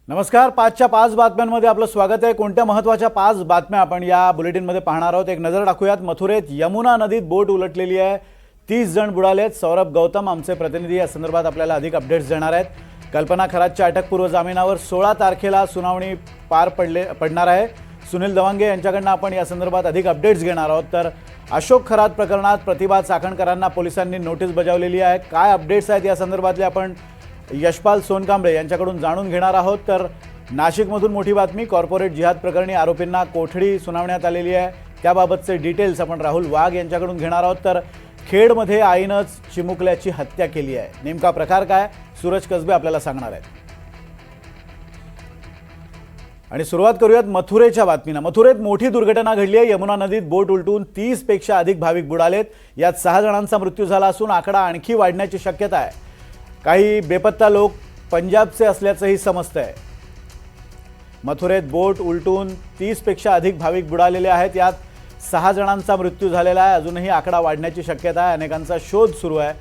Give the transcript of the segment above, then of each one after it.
नमस्कार, 5च्या 5 बातम्यांमध्ये आपलं स्वागत आहे। कोणत्या महत्त्वाच्या 5 बातम्या आपण या बुलेटिनमध्ये पाहणार आहोत। एक नजर टाकूयात। मथुरेत यमुना नदीत बोट उलटलेली आहे, 30 जण बुडालेत। सौरभ गौतम आमचे प्रतिनिधी या संदर्भात आपल्याला अधिक अपडेट्स देणार आहेत। कल्पना खरातच्या अटकपूर्व जामिनावर 16 तारखेला सुनावणी पार पडणार आहे। सुनील दवांगे यांच्याकडून आपण या संदर्भात अधिक अपडेट्स घेणार आहोत। तर अशोक खरात प्रकरणात प्रतिभा चाकणकरांना पोलिसांनी नोटीस बजावलेली आहे। काय अपडेट्स आहेत या संदर्भातले आपण यशपाल सोनकांबळे यांच्याकडून जाणून घेणार आहोत। तर नाशिकमधून मोठी बातमी, कॉर्पोरेट जिहाद प्रकरणी आरोपींना कोठडी सुनावण्यात आलेली आहे। त्याबाबतचे डिटेल्स आपण राहुल वाघ यांच्याकडून घेणार आहोत। तर खेडमध्ये आईनंच चिमुकल्याची हत्या केली आहे, नेमका प्रकार काय, सूरज कसबे आपल्याला सांगणार आहेत। आणि सुरुवात करूयात मथुरेच्या बातमीनं। मथुरेत मोठी दुर्घटना घडली आहे। यमुना नदीत बोट उलटून 30 पेक्षा अधिक भाविक बुडालेत। यात 6 जणांचा मृत्यू झाला असून आकडा आणखी वाढण्याची शक्यता आहे। काही बेपत्ता लोक पंजाबचे असल्याचंही समजतंय। मथुरेत बोट उलटून 30 पेक्षा अधिक भाविक बुडालेले आहेत। यात 6 जणांचा मृत्यू झालेला आहे। अजूनही आकडा वाढण्याची शक्यता आहे। अनेकांचा शोध सुरू आहे।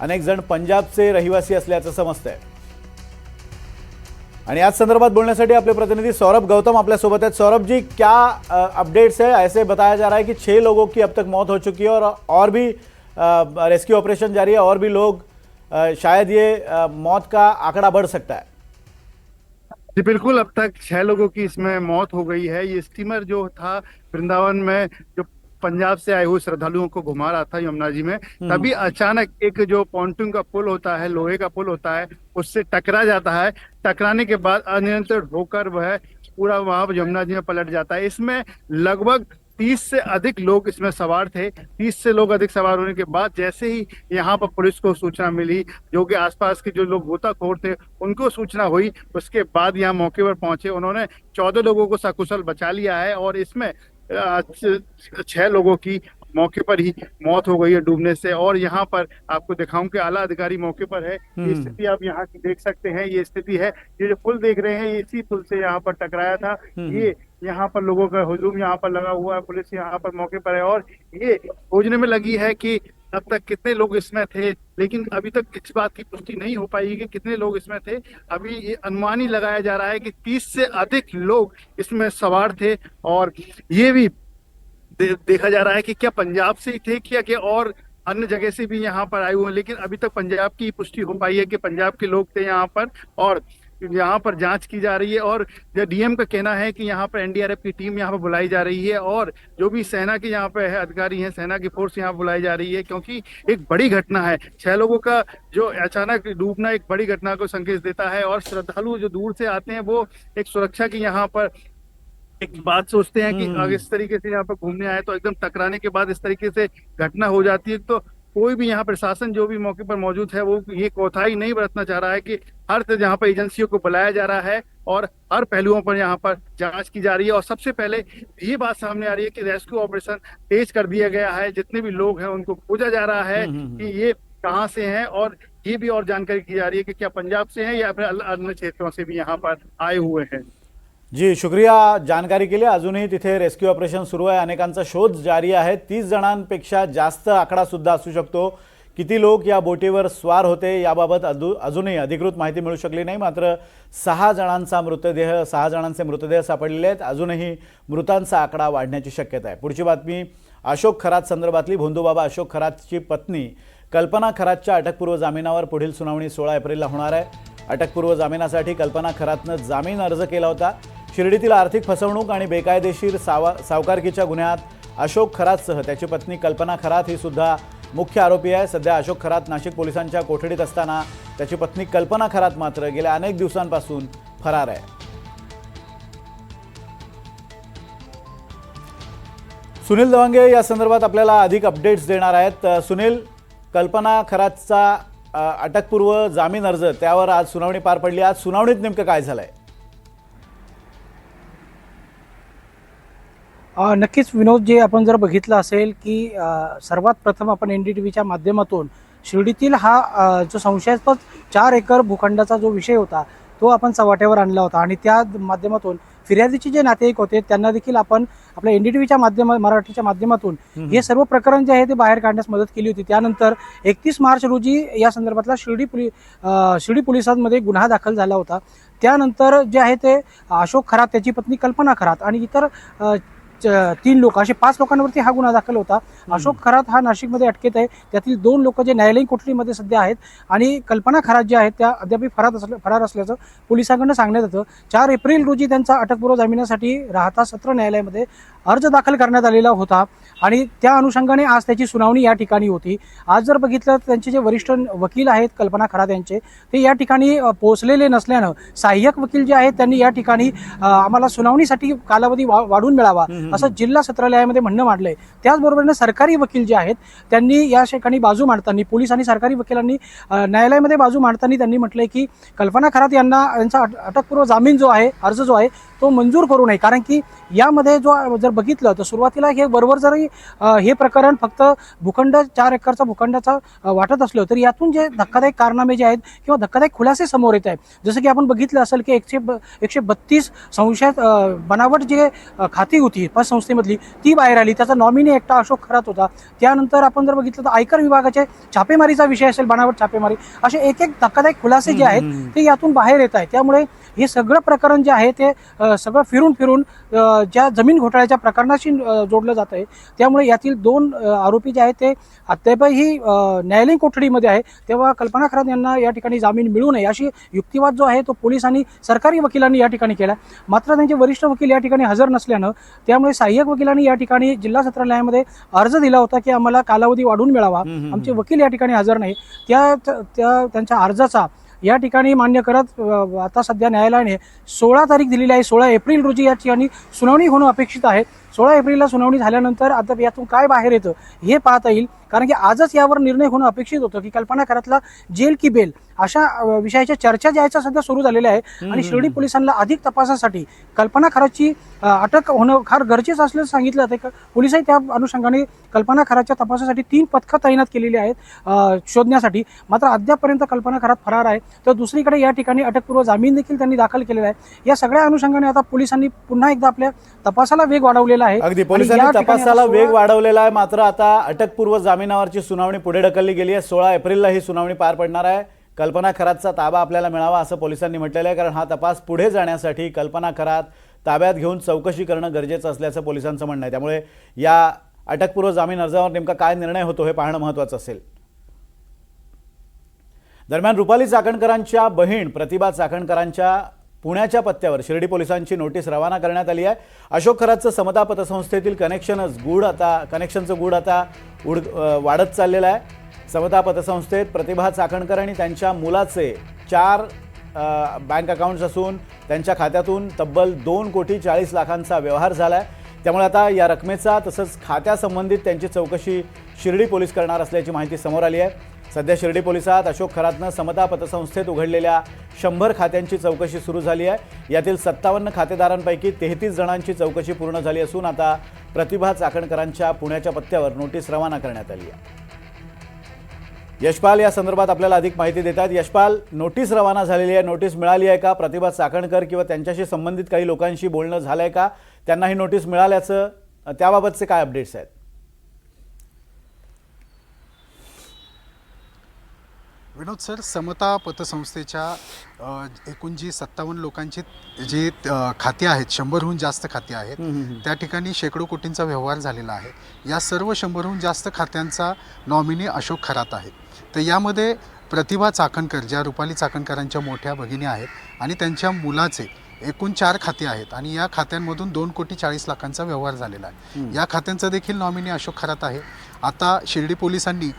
अनेक जण पंजाबचे रहिवासी असल्याचं समजतंय। आणि याच संदर्भात बोलण्यासाठी आपले प्रतिनिधि सौरभ गौतम आपल्या सोबत आहेत। सौरभ जी, क्या अपडेट्स है? ऐसे बताया जा रहा है कि 6 लोगों की अब तक मौत हो चुकी है और भी रेस्क्यू ऑपरेशन जारी है, और भी लोग शायद ये मौत का आंकड़ा बढ़ सकता है। जी बिल्कुल, अब तक 6 लोगों की इसमें मौत हो गई है। ये स्टीमर जो था वृंदावन में, जो पंजाब से आए हुए श्रद्धालुओं को घुमा रहा था यमुना जी में, तभी अचानक एक जो पॉन्टून का पुल होता है, लोहे का पुल होता है, उससे टकरा जाता है। टकराने के बाद अनियंत्रित होकर वह पूरा वहां यमुना जी में पलट जाता है। इसमें लगभग 30 से अधिक लोग इसमें सवार थे। 30 से लोग अधिक सवार होने के बाद जैसे ही यहाँ पर पुलिस को सूचना मिली, जो कि आसपास के जो लोग गोताखोर थे उनको सूचना हुई, उसके बाद यहाँ मौके पर पहुंचे। उन्होंने 14 लोगों को सकुशल बचा लिया है और इसमें 6 लोगों की मौके पर ही मौत हो गई है डूबने से। और यहाँ पर आपको दिखाऊं कि आला अधिकारी मौके पर है। ये स्थिति आप यहाँ की देख सकते हैं। ये स्थिति है, ये जो पुल देख रहे हैं, ये इसी पुल से यहाँ पर टकराया था। ये यहाँ पर लोगों का हुजूम यहाँ पर लगा हुआ है। पुलिस यहाँ पर मौके पर है और ये खोजने में लगी है कि अब तक कितने लोग इसमें थे, लेकिन अभी तक इस बात की पुष्टि नहीं हो पाई कि कितने लोग इसमें थे। अभी ये अनुमान ही लगाया जा रहा है कि 30 से अधिक लोग इसमें सवार थे। और ये भी देखा जा रहा है कि क्या पंजाब से ही थे, क्या और अन्य जगह से भी यहाँ पर आए हुए हैं, लेकिन अभी तक पंजाब की पुष्टि हो पाई है कि पंजाब के लोग थे यहाँ पर। और यहाँ पर जांच की जा रही है और डीएम का कहना है कि यहाँ पर एनडीआरएफ की टीम यहाँ पर बुलाई जा रही है और जो भी सेना के यहाँ पे है अधिकारी हैं, सेना की फोर्स यहाँ बुलाई जा रही है, क्योंकि एक बड़ी घटना है। 6 लोगों का जो अचानक डूबना एक बड़ी घटना को संकेत देता है। और श्रद्धालु जो दूर से आते हैं वो एक सुरक्षा की यहाँ पर एक बात सोचते हैं कि अगर इस तरीके से यहाँ पर घूमने आए तो एकदम टकराने के बाद इस तरीके से घटना हो जाती है, तो कोई भी यहाँ प्रशासन जो भी मौके पर मौजूद है वो ये कोताही नहीं बरतना चाह रहा है कि हर यहाँ पर एजेंसियों को बुलाया जा रहा है और हर पहलुओं पर यहाँ पर जांच की जा रही है। और सबसे पहले ये बात सामने आ रही है कि रेस्क्यू ऑपरेशन तेज कर दिया गया है। जितने भी लोग हैं उनको खोजा जा रहा है कि ये कहाँ से हैं, और ये भी और जानकारी की जा रही है कि क्या पंजाब से हैं या फिर अन्य क्षेत्रों से भी यहाँ पर आए हुए हैं। जी, शुक्रिया जानकारी के लिए। अजूनही तिथे रेस्क्यू ऑपरेशन सुरू आहे, अनेकांचा शोध जारी आहे। 30 जणांपेक्षा जास्त आकडा सुद्धा असू शकतो। किती लोक या बोटीवर स्वार होते याबाबत अजूनही अधिकृत माहिती मिळू शकली नाही। मात्र 6 जणांचे मृतदेह सापडलेले आहेत। अजूनही मृतांचा आकडा वाढण्याची शक्यता आहे। पुढची बातमी अशोक खरात संदर्भातली। भोंदूबाबा अशोक खरातची पत्नी कल्पना खरातच्या अटकपूर्व जामिनावर पुढील सुनावणी 16 एप्रिलला होणार आहे। अटकपूर्व जामिनासाठी कल्पना खरातनं जामीन अर्ज केला होता। शिर्डीतील आर्थिक फसवणूक आणि बेकायदेशीर सावकारकीच्या गुन्ह्यात अशोक खरातसह त्याची पत्नी कल्पना खरात ही सुद्धा मुख्य आरोपी आहे। सध्या अशोक खरात नाशिक पोलिसांच्या कोठडीत असताना त्याची पत्नी कल्पना खरात मात्र गेल्या अनेक दिवसांपासून फरार आहे। सुनील दवांगे या संदर्भात आपल्याला अधिक अपडेट्स देणार आहेत। सुनील, कल्पना खरातचा अटकपूर्व जामीन अर्ज त्यावर आज सुनावणी पार पडली। आज सुनावणीत नेमकं काय झालंय? नक्कीच विनोद, जे आपण जर बघितलं असेल की सर्वात प्रथम आपण एनडीटीव्हीच्या माध्यमातून शिर्डीतील हा जो संशयास्पद 4 एकर भूखंडाचा जो विषय होता तो आपण चव्हाट्यावर आणला होता आणि त्या माध्यमातून फिर्यादीचे जे नातेवाईक होते त्यांना देखील आपण आपल्या NDTVच्या मराठीच्या माध्यमातून हे सर्व प्रकरण जे आहे ते बाहेर काढण्यास मदत केली होती. त्यानंतर 31 मार्च रोजी या संदर्भातला शिर्डी पोलिसांमध्ये गुन्हा दाखल झाला होता. त्यानंतर जे आहे ते अशोक खरात, त्याची पत्नी कल्पना खरात आणि इतर 3 लोक, असे 5 लोकांवरती हा गुन्हा दाखल होता. अशोक खरात हा नाशिकमध्ये अटकेत आहे. त्यातील 2 लोक जे न्यायालयीन कोठडीमध्ये सध्या आहेत आणि कल्पना खरात जे आहेत त्या अद्याप फरार असल्याचं पोलिसांकडून सांगण्यात येतं. 4 एप्रिल रोजी त्यांचा अटकपूर्व जामिनासाठी राहता सत्र न्यायालयामध्ये अर्ज दाखल करण्यात आलेला होता आणि त्या अनुषंगाने आज त्याची सुनावणी या ठिकाणी होती. आज जर बघितलं तर त्यांचे जे वरिष्ठ वकील आहेत कल्पना खरात यांचे, ते या ठिकाणी पोहोचलेले नसल्यानं सहाय्यक वकील जे आहेत त्यांनी या ठिकाणी आम्हाला सुनावणीसाठी कालावधी वाढवून मिळावा असं जिल्हा सत्र न्यायालयामध्ये म्हणणं मांडलंय. त्याचबरोबर सरकारी वकील जे आहेत त्यांनी या ठिकाणी बाजू मांडताना, पोलीस आणि सरकारी वकिलांनी न्यायालयामध्ये बाजू मांडताना त्यांनी म्हटलंय की कल्पना खरात यांचा अटकपूर्व जामीन जो आहे, अर्ज जो आहे तो मंजूर करू नये. कारण की यामध्ये जर बघितलं तर सुरुवातीला हे बरोबर जरी हे प्रकरण फक्त भूखंड 4 एकरचा भूखंडाचा वाटत असलं तरी यातून जे धक्कादायक कारनामे जे आहेत किंवा धक्कादायक खुलासे समोर येत आहेत, जसं की आपण बघितलं असेल की 132 संशयात बनावट जे खाती होती पतसंस्थेमधली ती बाहेर आली. त्याचा नॉमिनी एकटा अशोक खरात होता. त्यानंतर आपण जर बघितलं तर आयकर विभागाचे छापेमारीचा विषय असेल, बनावट छापेमारी, असे एक धक्कादायक खुलासे जे आहेत ते यातून बाहेर येत आहेत. त्यामुळे हे सगळं प्रकरण जे आहे ते सगळं फिरून ज्या जमीन घोटाळ्याच्या प्रकरणाशी जोडलं जात आहे. त्यामुळे यातील 2 आरोपी जे आहेत ते अद्यापही न्यायालयीन कोठडीमध्ये आहे. तेव्हा कल्पना खरात यांना या ठिकाणी जामीन मिळू नये अशी युक्तिवाद जो आहे तो पोलिसांनी, सरकारी वकिलांनी या ठिकाणी केला. मात्र त्यांचे वरिष्ठ वकील या ठिकाणी हजर नसल्यानं त्यामुळे सहाय्यक वकिलांनी या ठिकाणी जिल्हा सत्र न्यायालयामध्ये अर्ज दिला होता की आम्हाला कालावधी वाढवून मिळावा. आमचे वकील या ठिकाणी हजर नाही. त्यांच्या अर्जाचा या ठिकाणी मान्य करत आता सध्या न्यायालयाने 16 तारीख दिलेली आहे. 16 एप्रिल रोजी या ठिकाणी सुनावणी होणं अपेक्षित आहे. 16 एप्रिलला सुनावणी झाल्यानंतर आता यातून काय बाहेर येतं हे पाहता येईल. कारण की आजच यावर निर्णय होणं अपेक्षित होतं की कल्पना खरातला जेल की बेल अशा विषयाच्या चर्चा ज्या आहेत सध्या सुरू झालेल्या आहे आणि शिर्डी पोलिसांना अधिक तपासासाठी कल्पना खरातची अटक होणं फार गरजेचं असल्याचं सांगितलं जातं. पोलिसही त्या अनुषंगाने कल्पना खरातच्या तपासासाठी 3 पथकं तैनात केलेली आहेत शोधण्यासाठी. मात्र अद्यापपर्यंत कल्पना खरात फरार आहे. तर दुसरीकडे या ठिकाणी अटकपूर्व जामीन देखील त्यांनी दाखल केलेला आहे. या सगळ्या अनुषंगाने आता पोलिसांनी पुन्हा एकदा आपल्या तपासाला वेग वाढवलेला आहे. अगदी पोलिसांनी तपासाला वेग वाढवलेला आहे. मात्र आता अटकपूर्व जामिनावरची सुनावणी पुढे ढकलली गेली आहे. 16 एप्रिलला ही सुनावणी पार पडणार आहे. कल्पना खरातचा ताबा आपल्याला मिळावा असं पोलिसांनी म्हटलेलं आहे. कारण हा तपास पुढे जाण्यासाठी कल्पना खरात ताब्यात घेऊन चौकशी करणं गरजेचं असल्याचं पोलिसांचं म्हणणं आहे. त्यामुळे या अटकपूर्व जामीन अर्जावर नेमका काय निर्णय होतो हे पाहणं महत्त्वाचं असेल. दरम्यान रुपाली चाकणकरांच्या बहीण प्रतिभा चाकणकरांच्या पुण्याच्या पत्त्यावर शिर्डी पोलिसांची नोटीस रवाना करण्यात आली आहे. अशोक खरातचं समता पतसंस्थेतील कनेक्शनचं गूढ आता वाढत चाललेलं आहे. समता पतसंस्थेत प्रतिभा चाकणकर आणि त्यांच्या मुलाचे 4 बँक अकाउंट्स असून त्यांच्या खात्यातून तब्बल 2,40,00,000 व्यवहार झाला आहे. त्यामुळे आता या रकमेचा तसंच खात्यासंबंधित त्यांची चौकशी शिर्डी पोलीस करणार असल्याची माहिती समोर आली आहे. सध्या शिर्डी पोलिसात अशोक खरातनं समता पतसंस्थेत उघडलेल्या 100 खात्यांची चौकशी सुरू झाली आहे. यातील 57 खातेदारांपैकी 33 जणांची चौकशी पूर्ण झाली असून आता प्रतिभा चाकणकरांच्या पुण्याच्या पत्त्यावर नोटीस रवाना करण्यात आली आहे. यशपाल या संदर्भात आपल्याला अधिक माहिती देतात. यशपाल, नोटीस रवाना झालेली आहे, नोटीस मिळाली आहे का? प्रतिभा चाकणकर किंवा त्यांच्याशी संबंधित काही लोकांशी बोलणं झालं आहे का? त्यांना ही नोटीस मिळाल्याचं त्याबाबतचे काय अपडेट्स आहेत? विनोद सर, समता पतसंस्थेच्या एकूण जी 57 लोकांची जी खाती आहेत, 100हून जास्त खाती आहेत, त्या ठिकाणी शेकडो कोटींचा व्यवहार झालेला आहे. या सर्व 100हून जास्त खात्यांचा नॉमिनी अशोक खरात आहे. तर यामध्ये प्रतिभा चाकणकर, ज्या रुपाली चाकणकरांच्या मोठ्या भगिनी आहेत, आणि त्यांच्या मुलाचे एकूण 4 खाते आहेत आणि या खात्यांमधून 2,40,00,000 व्यवहार झालेला आहे. या खात्यांचा देखील नॉमिनी अशोक खरात आहे. आता शिर्डी पोलिसांनी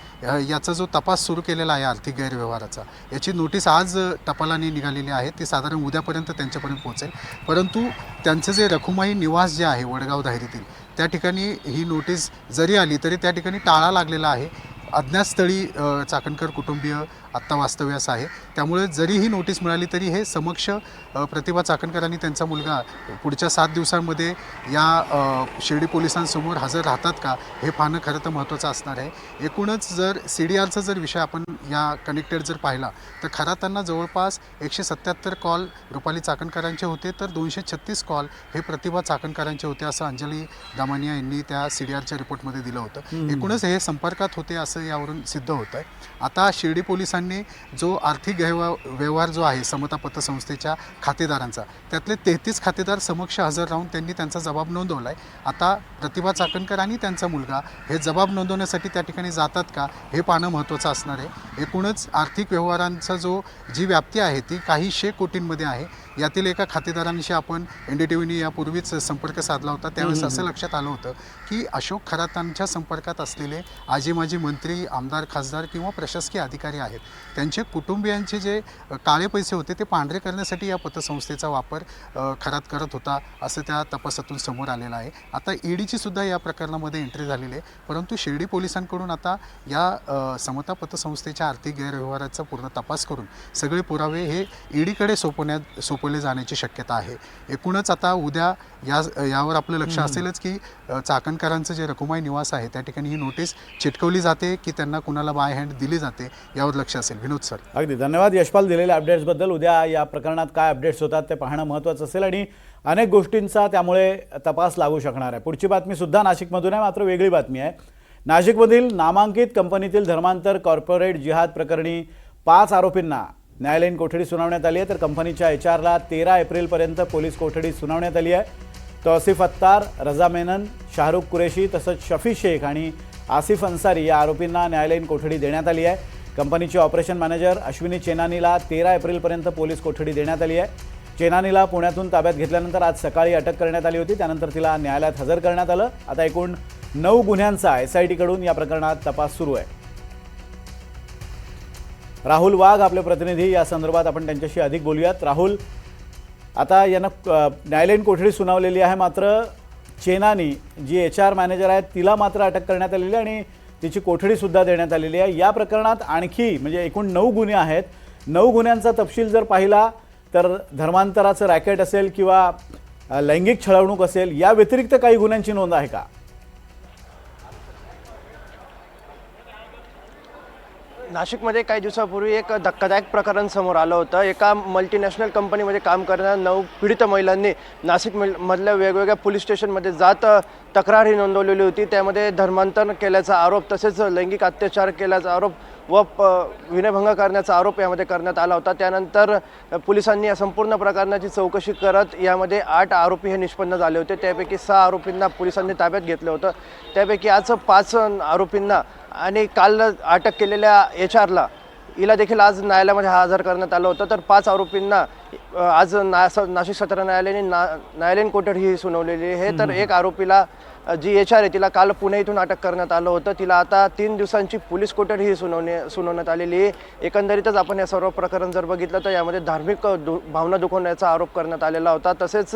याचा जो तपास सुरू केलेला आहे आर्थिक गैरव्यवहाराचा, याची नोटीस आज टपालाने निघालेली आहे. ती साधारण उद्यापर्यंत त्यांच्यापर्यंत पोहोचेल. परंतु त्यांचं जे रखुमाई निवास जे आहे वडगाव दाहेरीतील, त्या ठिकाणी ही नोटीस जरी आली तरी त्या ठिकाणी टाळा लागलेला आहे. अज्ञातस्थळी चाकणकर कुटुंबीय आत्ता वास्तव्यास आहे. त्यामुळे जरी ही नोटीस मिळाली तरी हे समक्ष प्रतिभा चाकणकर आणि त्यांचा मुलगा पुढच्या 7 दिवसांमध्ये या शिर्डी पोलिसांसमोर हजर राहतात का, हे पाहणं खरं तर महत्त्वाचं असणार आहे. एकूणच जर CDRचा जर विषय आपण या कनेक्टेड जर पाहिला तर खरा त्यांना जवळपास 177 कॉल रुपाली चाकणकरांचे होते, तर 236 कॉल हे प्रतिभा चाकणकरांचे होते, असं अंजली दामानिया यांनी त्या CDRच्या रिपोर्टमध्ये दिलं होतं. एकूणच हे संपर्कात होते असं यावरून सिद्ध होत आहे. आता शिर्डी पोलिसांनी जो आर्थिक व्यवहार जो आहे समता पतसंस्थेच्या खातेदारांचा, त्यातले 33 खातेदार समक्ष हजर राहून त्यांनी त्यांचा जबाब नोंदवला आहे. आता प्रतिभा चाकणकर आणि त्यांचा मुलगा हे जबाब नोंदवण्यासाठी त्या ठिकाणी जातात का, हे पाहणं महत्त्वाचं असणार आहे. एकूणच आर्थिक व्यवहारांचा जी व्याप्ती आहे ती काही 100 कोटींमध्ये आहे. यातील एका खातेदारांशी आपण NDTVने यापूर्वीच संपर्क साधला होता. त्यावेळेस असं लक्षात आलं होतं की अशोक खरातांच्या संपर्कात असलेले आजी माजी मंत्री, आमदार, खासदार किंवा प्रशासकीय अधिकारी आहेत, त्यांचे कुटुंबियांचे जे काळे पैसे होते ते पांढरे करण्यासाठी या पतसंस्थेचा वापर खरात करत होता, असं त्या तपासातून समोर आलेलं आहे. आता EDची सुद्धा या प्रकरणामध्ये एंट्री झालेली आहे, परंतु शिर्डी पोलिसांकडून आता या समता पतसंस्थेच्या आर्थिक गैरव्यवहाराचा पूर्ण तपास करून सगळे पुरावे हे EDकडे सोपवले जाण्याची शक्यता आहे. एकूणच आता उद्या यावर आपलं लक्ष असेलच की चाकणकरांचं जे रकुमाई निवास आहे त्या ठिकाणी ही नोटीस चिटकवली जाते की त्यांना कुणाला बाय हँड दिली जाते, यावर लक्ष असेल. विनोद सर. अगदी धन्यवाद यशपाल दिलेल्या अपडेट्सबद्दल. उद्या या प्रकरणात काय अपडेट्स होतात ते पाहणं महत्त्वाचं असेल आणि अनेक गोष्टींचा त्यामुळे तपास लागू शकणार आहे. पुढची बातमी सुद्धा नाशिकमधून आहे, मात्र वेगळी बातमी आहे. नाशिकमधील नामांकित कंपनीतील धर्मांतर कॉर्पोरेट जिहाद प्रकरणी 5 आरोपींना न्यायालयीन कोठडी सुनावण्यात आली आहे, तर कंपनीच्या HR ला 13 एप्रिलपर्यंत पोलीस कोठडी सुनावण्यात आली आहे. तौसिफ अत्तार, रजा मेनन, शाहरुख कुरेशी तसंच शफी शेख आणि आसिफ अन्सारी या आरोपींना न्यायालयीन कोठडी देण्यात आली आहे. कंपनीचे ऑपरेशन मॅनेजर अश्विनी चेनानीला 13 एप्रिलपर्यंत पोलीस कोठडी देण्यात आली आहे. चेनानीला पुण्यातून ताब्यात घेतल्यानंतर आज सकाळी अटक करण्यात आली होती, त्यानंतर तिला न्यायालयात हजर करण्यात आलं. आता एकूण 9 गुन्ह्यांचा SITकडून या प्रकरणात तपास सुरू आहे. राहुल वाघ आपले प्रतिनिधी, या संदर्भात आपण त्यांच्याशी अधिक बोलूयात. राहुल, आता यांना न्यायालयीन कोठडी सुनावलेली आहे, मात्र चेनानी जी HR मॅनेजर आहे तिला मात्र अटक करण्यात आलेली आहे आणि तिची कोठडीसुद्धा देण्यात आलेली आहे. या प्रकरणात आणखी म्हणजे एकूण 9 गुन्हे आहेत. 9 गुन्ह्यांचा तपशील जर पाहिला तर धर्मांतराचं रॅकेट असेल किंवा लैंगिक छळवणूक असेल, या व्यतिरिक्त काही गुन्ह्यांची नोंद आहे का? नाशिकमध्ये काही दिवसापूर्वी एक धक्कादायक प्रकरण समोर आलं होतं. एका मल्टीनॅशनल कंपनीमध्ये काम करणाऱ्या 9 पीडित महिलांनी नाशिकमधल्या वेगवेगळ्या पोलीस स्टेशनमध्ये जात तक्रार ही नोंदवलेली होती. त्यामध्ये धर्मांतर केल्याचा आरोप, तसेच लैंगिक अत्याचार केल्याचा आरोप व विनयभंग करण्याचा आरोप यामध्ये करण्यात आला होता. त्यानंतर पोलिसांनी या संपूर्ण प्रकरणाची चौकशी करत यामध्ये 8 आरोपी हे निष्पन्न झाले होते. त्यापैकी 6 आरोपींना पोलिसांनी ताब्यात घेतलं होतं. त्यापैकी आज 5 आरोपींना आणि काल अटक केलेल्या HR ला हिला देखील आज न्यायालयामध्ये हजर करण्यात आलं होतं. तर 5 आरोपींना आज नाशिक सत्र न्यायालयाने न्यायालयीन कोठडी ही सुनावलेली आहे. तर एक आरोपीला जी HR आहे तिला काल पुणे इथून अटक करण्यात आलं होतं. तिला आता 3 दिवसांची पोलीस कोठडी ही सुनावण्यात आलेली आहे. एकंदरीतच आपण या सर्व प्रकरण जर बघितलं तर यामध्ये धार्मिक भावना दुखवण्याचा आरोप करण्यात आलेला होता, तसेच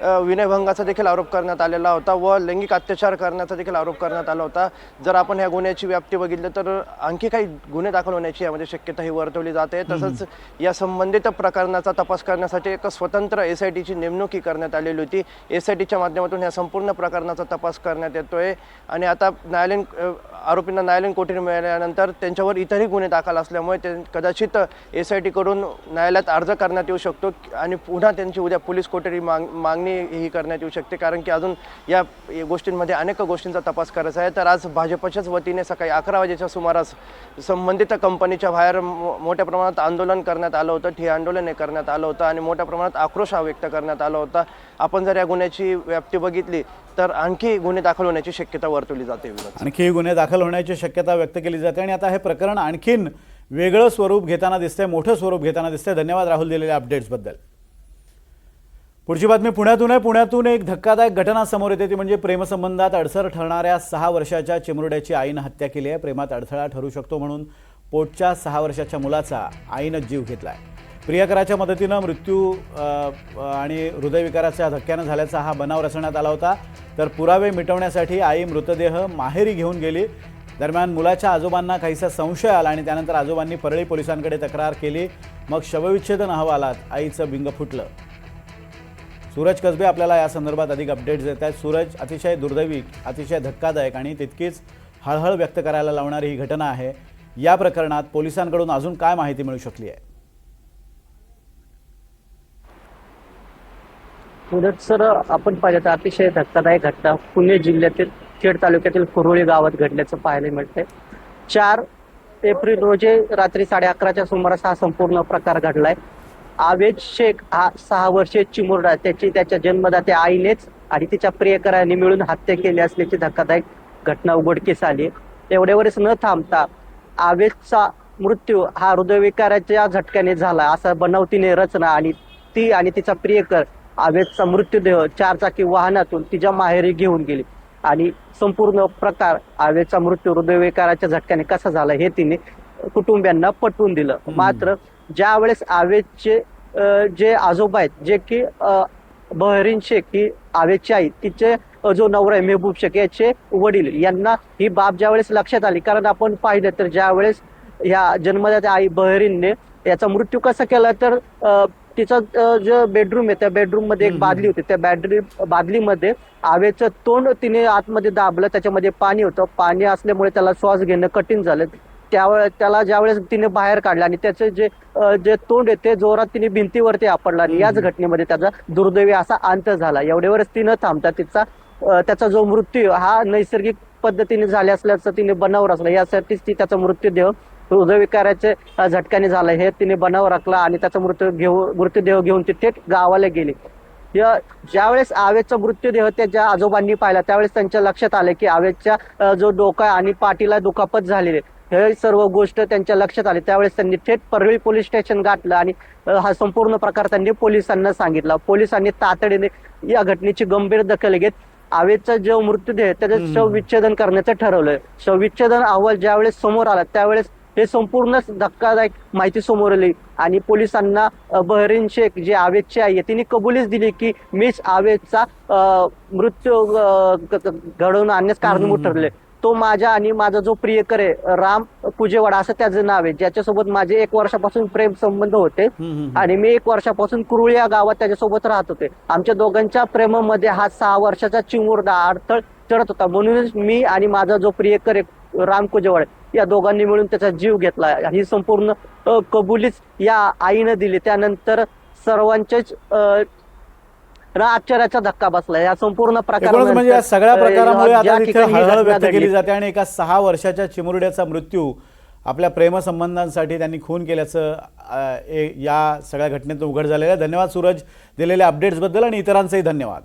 विनयभंगाचा देखील आरोप करण्यात आलेला होता व लैंगिक अत्याचार करण्याचा देखील आरोप करण्यात आला होता. जर आपण ह्या गुन्ह्याची व्याप्ती बघितली तर आणखी काही गुन्हे दाखल होण्याची यामध्ये शक्यता ही वर्तवली जाते. तसंच या संबंधित प्रकरणाचा तपास करण्यासाठी एक स्वतंत्र SITची नेमणूक करण्यात आलेली होती. SITच्या माध्यमातून या संपूर्ण प्रकरणाचा तपास करण्यात येतोय आणि आता आरोपींना न्यायालयीन कोठडी मिळाल्यानंतर त्यांच्यावर इतरही गुन्हे दाखल असल्यामुळे ते कदाचित SITकडून न्यायालयात अर्ज करण्यात येऊ शकतो आणि पुन्हा त्यांची उद्या पोलीस कोठडी मागणी ही करण्यात येऊ शकते, कारण की अजून या गोष्टींमध्ये अनेक गोष्टींचा तपास करायचा आहे. तर आज भाजपच्याच वतीने सकाळी 11 वाजेच्या सुमारास संबंधित कंपनीच्या बाहेर मोठ्या प्रमाणात आंदोलन करण्यात आलं होतं, ठिय्या आंदोलन करण्यात आलं होतं आणि मोठ्या प्रमाणात आक्रोश व्यक्त करण्यात आला होता. आपण जर या गुन्ह्याची व्याप्ती बघितली तर आणखी गुन्हे दाखल होण्याची शक्यता वर्तवली जाते. आणखी गुन्हे दाखल होण्याची शक्यता व्यक्त केली जाते आणि आता हे प्रकरण आणखीन वेगळं स्वरूप घेताना दिसतंय, मोठं स्वरूप घेताना दिसतंय. धन्यवाद राहुल दिलेल्या अपडेट्सबद्दल. पुढची बातमी पुण्यातून आहे. पुण्यातून एक धक्कादायक घटना समोर येते, ती म्हणजे प्रेमसंबंधात अडसर ठरणाऱ्या 6 वर्षाच्या चिमुरड्याची आईनं हत्या केली आहे. प्रेमात अडथळा ठरू शकतो म्हणून पोटच्या 6 वर्षाच्या मुलाचा आईनं जीव घेतलाय. प्रियकराच्या मदतीनं मृत्यू आणि हृदयविकाराच्या धक्क्यानं झाल्याचा हा बनाव रचण्यात आला होता. तर पुरावे मिटवण्यासाठी आई मृतदेह माहेरी घेऊन गेली. दरम्यान मुलाच्या आजोबांना काहीसा संशय आला आणि त्यानंतर आजोबांनी परळी पोलिसांकडे तक्रार केली. मग शवविच्छेदन अहवालात आईचं बिंग फुटलं. सूरज कसबे आपल्याला या संदर्भात अधिक अपडेट्स देत आहेत. सूरज, अतिशय दुर्दैवी, अतिशय धक्कादायक आणि तितकीच हळहळ व्यक्त करायला लावणारी ही घटना आहे. या प्रकरणात पोलिसांकडून अजून काय माहिती मिळू शकली आहे? सूरज सर, आपण पाहिलं तर अतिशय धक्कादायक घटना पुणे जिल्ह्यातील खेड तालुक्यातील कुरोळी गावात घडल्याचं पाहायला मिळतंय. 4 एप्रिल रोजी रात्री 11:30च्या सुमारास हा संपूर्ण प्रकार घडलाय. आवेश शेख हा 6 वर्षीय चिमुरडा, त्याची त्याच्या जन्मदात्या आईनेच आणि तिच्या प्रियकरांनी मिळून हत्या केली असल्याची धक्कादायक घटना उघडकीस आली. एवढ्यावरच न थांबता आवेशचा मृत्यू हा हृदयविकाराच्या झटक्याने झाला असा बनावटीने रचना आणि ती आणि तिचा प्रियकर आवेशचा मृत्यूदेह 4 चाकी वाहनातून तिच्या माहेरी घेऊन गेली आणि संपूर्ण प्रकार आवेशचा मृत्यू हृदयविकाराच्या झटक्याने कसा झाला हे तिने कुटुंबियांना पटवून दिलं. मात्र ज्या वेळेस आवेशचे जे आजोबा आहेत, जे की बहरीन शेख ही आवेशची आई, तिचे जो नवरा आहे मेहबूब शेख याचे वडील, यांना ही बाब ज्यावेळेस लक्षात आली, कारण आपण पाहिलं तर ज्यावेळेस ह्या जन्मदात्या आई बहरीनने याचा मृत्यू कसा केला तर तिचा जो बेडरूम आहे त्या बेडरूम मध्ये एक बादली होती. त्या बादलीमध्ये आवेचं तोंड तिने आतमध्ये दाबलं, त्याच्यामध्ये पाणी होतं. पाणी असल्यामुळे त्याला श्वास घेणं कठीण झालं. त्याला ज्यावेळेस तिने बाहेर काढलं आणि त्याचे जे तोंड आहे ते जोरात तिने भिंतीवरती आपडला आणि याच घटनेमध्ये त्याचा दुर्दैवी असा अंत झाला. एवढ्यावरच तिनं थांबता त्याचा जो मृत्यू हा नैसर्गिक पद्धतीने झाला असल्याचं तिने बनाव रचला. यासाठीच ती त्याचा मृत्यूदेह हृदयविकाराच्या झटक्याने झाला हे तिने बनाव राखला आणि त्याचा मृत्यूदेह घेऊन ती थेट गावाला गेली. ज्यावेळेस आवेशचा मृत्यूदेह त्याच्या आजोबांनी पाहिला त्यावेळेस त्यांच्या लक्षात आले की आवेशच्या जो डोका आणि पाठीला दुखापत झालेली हे सर्व गोष्ट त्यांच्या लक्षात आली. त्यावेळेस त्यांनी थेट परळी पोलीस स्टेशन गाठलं आणि हा संपूर्ण प्रकार त्यांनी पोलिसांना सांगितला. पोलिसांनी तातडीने या घटनेची गंभीर दखल घेत आवेशचा जो मृत्यूदेह त्याचं शवविच्छेदन करण्याचं ठरवलं. शवविच्छेदन अहवाल ज्यावेळेस समोर आला त्यावेळेस हे संपूर्ण धक्कादायक माहिती समोर आली आणि पोलिसांना बहरीन शेख जे आवेशची आई आहे तिने कबुलीच दिली की मीच आवेशचा मृत्यू घडवून आणण्यास कारणीभूत ठरले. तो माझा आणि माझा जो प्रियकर आहे राम कुजेवाडा असं त्याचं नाव आहे, ज्याच्यासोबत माझे 1 वर्षापासून प्रेम संबंध होते आणि मी 1 वर्षापासून कुरुळी या गावात त्याच्यासोबत राहत होते. आमच्या दोघांच्या प्रेमामध्ये हा 6 वर्षाचा चिमुरडा अडथळ चढत होता. म्हणूनच मी आणि माझा जो प्रियकर आहे राम कुजेवाडा या दोघांनी मिळून त्याचा जीव घेतला. ही संपूर्ण कबुलीच या आईनं दिली. त्यानंतर सर्वांच्याच आश्चर्याचा धक्का बसला या संपूर्ण एकूणच म्हणजे या सगळ्या प्रकारामुळे आता तिथे हळहळ व्यक्त केली प्रकारात. जाते आणि एका 6 वर्षाच्या चिमुरड्याचा मृत्यू आपल्या प्रेमसंबंधांसाठी त्यांनी खून केल्याचं या सगळ्या घटनेतून उघड झालेलं आहे. धन्यवाद सूरज, दिलेल्या अपडेट्सबद्दल आणि इतरांचेही धन्यवाद.